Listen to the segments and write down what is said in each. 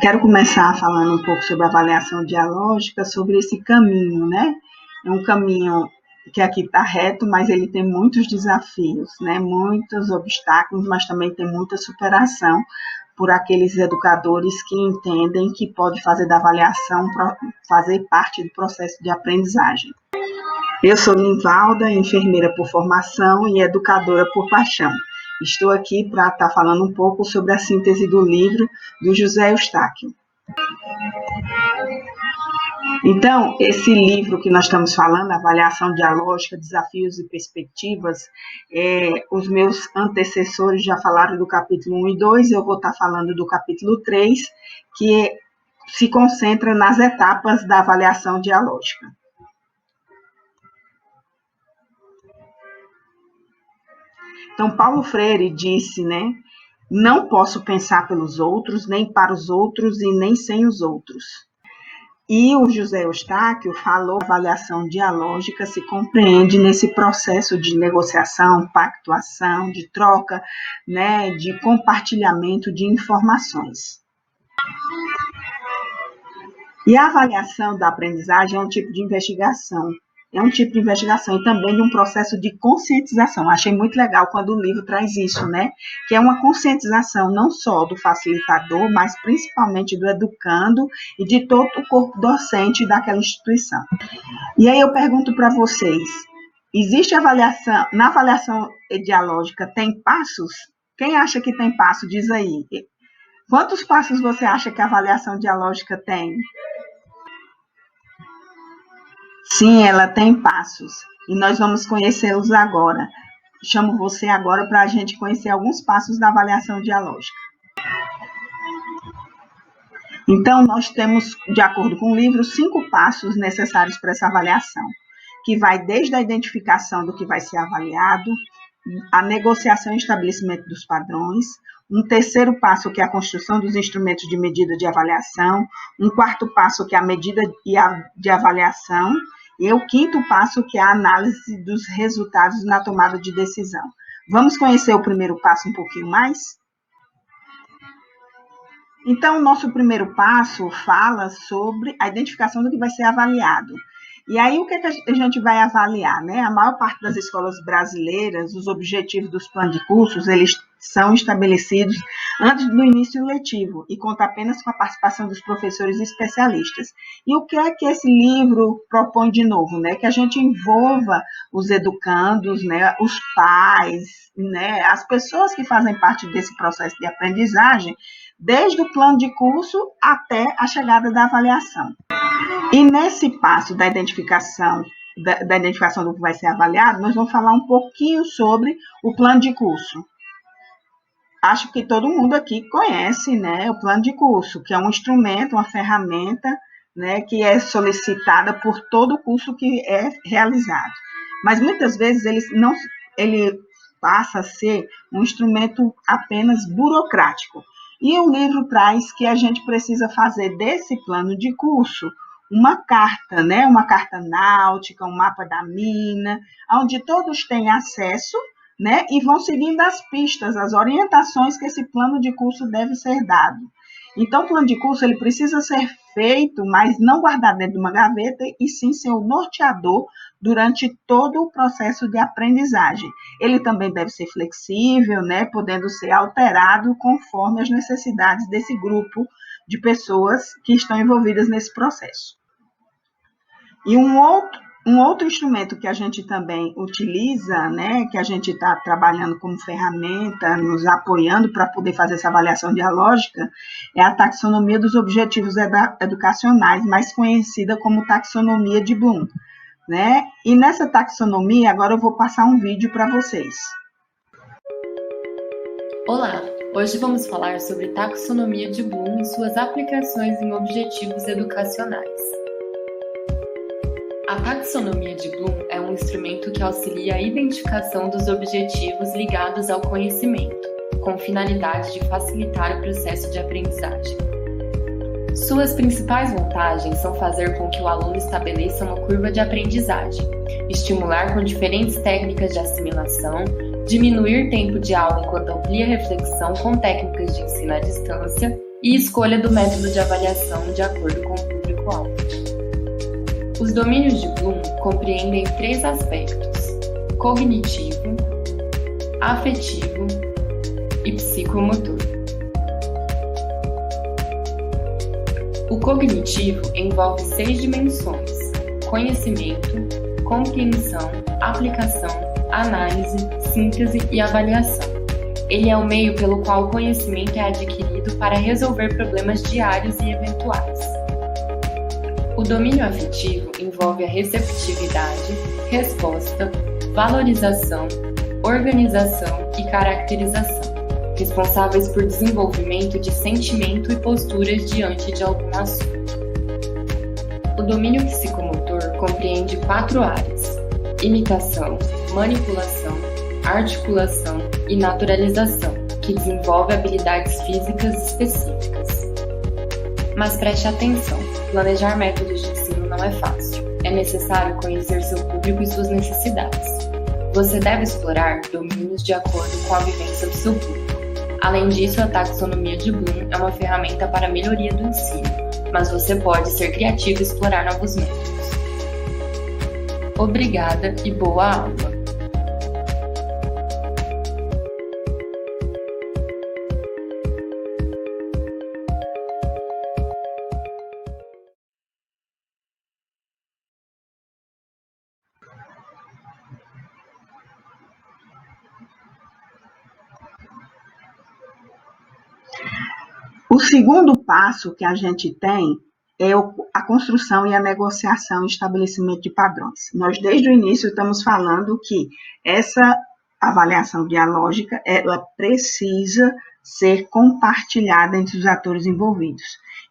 Quero começar falando um pouco sobre a avaliação dialógica, sobre esse caminho, né? É um caminho que aqui está reto, mas ele tem muitos desafios, né? Muitos obstáculos, mas também tem muita superação por aqueles educadores que entendem que pode fazer da avaliação fazer parte do processo de aprendizagem. Eu sou Nivalda, enfermeira por formação e educadora por paixão. Estou aqui para estar falando um pouco sobre a síntese do livro do José Eustáquio. Então, esse livro que nós estamos falando, Avaliação Dialógica, Desafios e Perspectivas, os meus antecessores já falaram do capítulo 1 e 2, eu vou estar falando do capítulo 3, que se concentra nas etapas da avaliação dialógica. Então, Paulo Freire disse, né? Não posso pensar pelos outros, nem para os outros e nem sem os outros. E o José Eustáquio falou que a avaliação dialógica se compreende nesse processo de negociação, pactuação, de troca, né, de compartilhamento de informações. E a avaliação da aprendizagem é um tipo de investigação. E também de um processo de conscientização. Achei muito legal quando o livro traz isso, né? Que é uma conscientização não só do facilitador, mas principalmente do educando e de todo o corpo docente daquela instituição. E aí eu pergunto para vocês, existe avaliação, na avaliação dialógica tem passos? Quem acha que tem passo, diz aí. Quantos passos você acha que a avaliação dialógica tem? Sim, ela tem passos, e nós vamos conhecê-los agora. Chamo você agora para a gente conhecer alguns passos da avaliação dialógica. Então, nós temos, de acordo com o livro, 5 passos necessários para essa avaliação, que vai desde a identificação do que vai ser avaliado, a negociação e estabelecimento dos padrões, um terceiro passo, que é a construção dos instrumentos de medida de avaliação, um quarto passo, que é a medida de avaliação, e o quinto passo, que é a análise dos resultados na tomada de decisão. Vamos conhecer o primeiro passo um pouquinho mais? Então, o nosso primeiro passo fala sobre a identificação do que vai ser avaliado. E aí, o que a gente vai avaliar, né? A maior parte das escolas brasileiras, os objetivos dos planos de cursos, eles são estabelecidos antes do início letivo e conta apenas com a participação dos professores especialistas. E o que é que esse livro propõe de novo, né? Que a gente envolva os educandos, né? Os pais, né? As pessoas que fazem parte desse processo de aprendizagem, desde o plano de curso até a chegada da avaliação. E nesse passo da identificação do que vai ser avaliado, nós vamos falar um pouquinho sobre o plano de curso. Acho que todo mundo aqui conhece, né, o plano de curso, que é um instrumento, uma ferramenta, né, que é solicitada por todo o curso que é realizado. Mas muitas vezes ele passa a ser um instrumento apenas burocrático. E o livro traz que a gente precisa fazer desse plano de curso uma carta, né? Uma carta náutica, um mapa da mina, onde todos têm acesso, né? E vão seguindo as pistas, as orientações que esse plano de curso deve ser dado. Então, o plano de curso ele precisa ser feito, mas não guardado dentro de uma gaveta, e sim ser o norteador durante todo o processo de aprendizagem. Ele também deve ser flexível, né, podendo ser alterado conforme as necessidades desse grupo de pessoas que estão envolvidas nesse processo. E um outro instrumento que a gente também utiliza, né, que a gente está trabalhando como ferramenta, nos apoiando para poder fazer essa avaliação dialógica, é a taxonomia dos objetivos educacionais, mais conhecida como taxonomia de Bloom, né? E nessa taxonomia, agora eu vou passar um vídeo para vocês. Olá! Hoje vamos falar sobre taxonomia de Bloom e suas aplicações em objetivos educacionais. A taxonomia de Bloom é um instrumento que auxilia a identificação dos objetivos ligados ao conhecimento, com finalidade de facilitar o processo de aprendizagem. Suas principais vantagens são fazer com que o aluno estabeleça uma curva de aprendizagem, estimular com diferentes técnicas de assimilação, diminuir tempo de aula enquanto amplia a reflexão com técnicas de ensino à distância e escolha do método de avaliação de acordo com o público-alvo. Os domínios de Bloom compreendem 3 aspectos: cognitivo, afetivo e psicomotor. O cognitivo envolve 6 dimensões: conhecimento, compreensão, aplicação, análise, síntese e avaliação. Ele é o meio pelo qual o conhecimento é adquirido para resolver problemas diários e eventuais. O domínio afetivo envolve a receptividade, resposta, valorização, organização e caracterização, responsáveis por desenvolvimento de sentimento e posturas diante de algum assunto. O domínio psicomotor compreende 4 áreas: imitação, manipulação, articulação e naturalização, que desenvolve habilidades físicas específicas. Mas preste atenção, planejar métodos de ensino não é fácil. É necessário conhecer seu público e suas necessidades. Você deve explorar domínios de acordo com a vivência do seu público. Além disso, a taxonomia de Bloom é uma ferramenta para a melhoria do ensino, mas você pode ser criativo e explorar novos métodos. Obrigada e boa aula! O segundo passo que a gente tem é a construção e a negociação e estabelecimento de padrões. Nós, desde o início, estamos falando que essa avaliação dialógica, ela precisa ser compartilhada entre os atores envolvidos.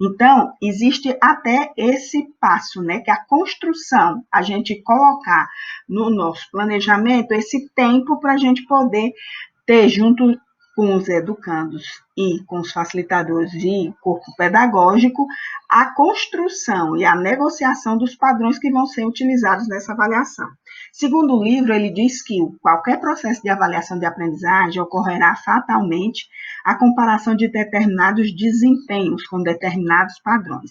Então, existe até esse passo, né, que é a construção, a gente colocar no nosso planejamento esse tempo para a gente poder ter junto com os educandos e com os facilitadores e corpo pedagógico, a construção e a negociação dos padrões que vão ser utilizados nessa avaliação. Segundo o livro, ele diz que qualquer processo de avaliação de aprendizagem ocorrerá fatalmente a comparação de determinados desempenhos com determinados padrões.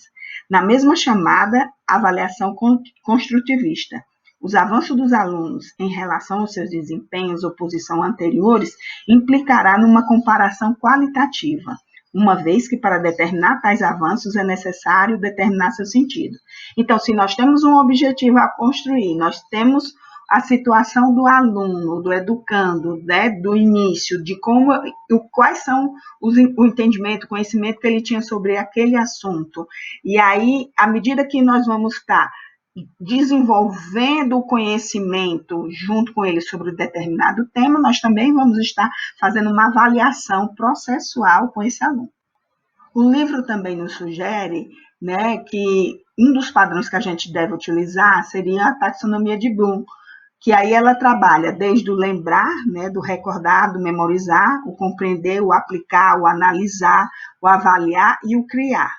Na mesma chamada, avaliação construtivista. Os avanços dos alunos em relação aos seus desempenhos ou posição anteriores implicará numa comparação qualitativa, uma vez que para determinar tais avanços é necessário determinar seu sentido. Então, se nós temos um objetivo a construir, nós temos a situação do aluno, do educando, né, do início, de como, quais são o entendimento, o conhecimento que ele tinha sobre aquele assunto. E aí, à medida que nós vamos estar desenvolvendo o conhecimento junto com ele sobre determinado tema, nós também vamos estar fazendo uma avaliação processual com esse aluno. O livro também nos sugere, né, que um dos padrões que a gente deve utilizar seria a taxonomia de Bloom, que aí ela trabalha desde o lembrar, né, do recordar, do memorizar, o compreender, o aplicar, o analisar, o avaliar e o criar.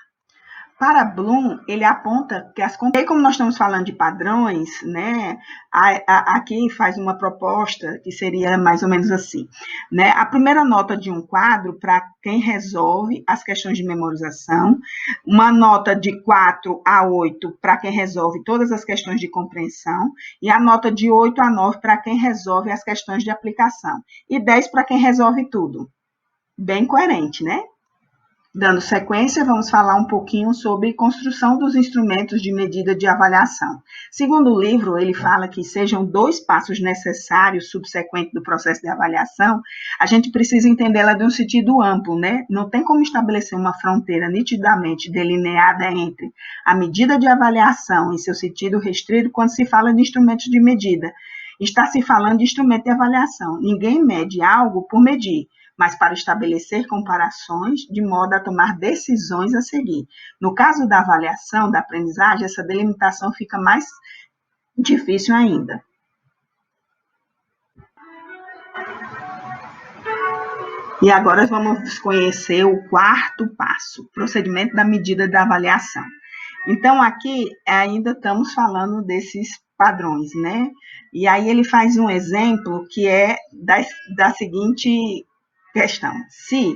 Para Bloom, ele aponta que como nós estamos falando de padrões, né, aqui faz uma proposta que seria mais ou menos assim, né? A primeira nota de um quadro para quem resolve as questões de memorização, uma nota de 4 a 8 para quem resolve todas as questões de compreensão, e a nota de 8 a 9 para quem resolve as questões de aplicação, e 10 para quem resolve tudo. Bem coerente, né? Dando sequência, vamos falar um pouquinho sobre construção dos instrumentos de medida de avaliação. Segundo o livro, ele fala que sejam 2 passos necessários subsequentes do processo de avaliação, a gente precisa entendê-la de um sentido amplo, né? Não tem como estabelecer uma fronteira nitidamente delineada entre a medida de avaliação e seu sentido restrito quando se fala de instrumentos de medida. Está se falando de instrumento de avaliação. Ninguém mede algo por medir, mas para estabelecer comparações de modo a tomar decisões a seguir. No caso da avaliação, da aprendizagem, essa delimitação fica mais difícil ainda. E agora vamos conhecer o 4º passo, procedimento da medida da avaliação. Então, aqui ainda estamos falando desses padrões, né? E aí ele faz um exemplo que é da seguinte questão: se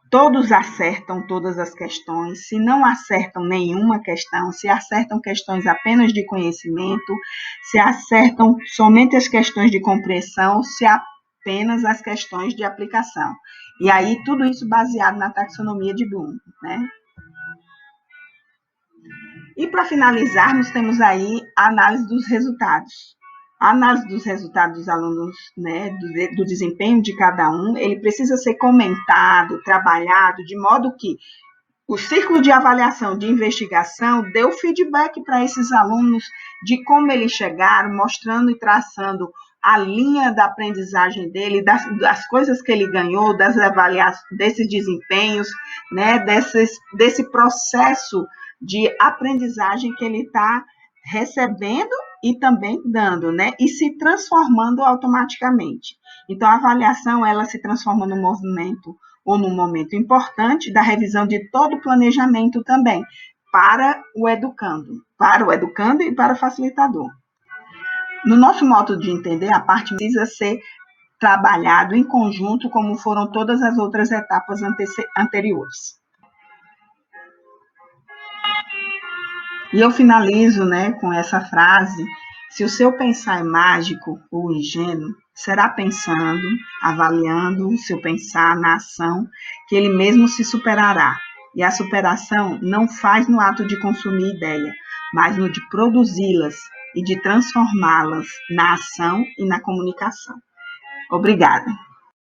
todos acertam todas as questões, se não acertam nenhuma questão, se acertam questões apenas de conhecimento, se acertam somente as questões de compreensão, se apenas as questões de aplicação. E aí tudo isso baseado na taxonomia de Bloom, né? E para finalizarmos, temos aí a análise dos resultados. A análise dos resultados dos alunos, né, do desempenho de cada um, ele precisa ser comentado, trabalhado, de modo que o círculo de avaliação de investigação deu feedback para esses alunos de como eles chegaram, mostrando e traçando a linha da aprendizagem dele, das coisas que ele ganhou, das avaliações, desses desempenhos, né, desse processo de aprendizagem que ele está recebendo e também dando, né, e se transformando automaticamente. Então, a avaliação, ela se transforma num movimento ou num momento importante da revisão de todo o planejamento também, para o educando e para o facilitador. No nosso modo de entender, a parte precisa ser trabalhado em conjunto, como foram todas as outras etapas anteriores. E eu finalizo, né, com essa frase: se o seu pensar é mágico ou ingênuo, será pensando, avaliando o seu pensar na ação, que ele mesmo se superará. E a superação não faz no ato de consumir ideia, mas no de produzi-las e de transformá-las na ação e na comunicação. Obrigada.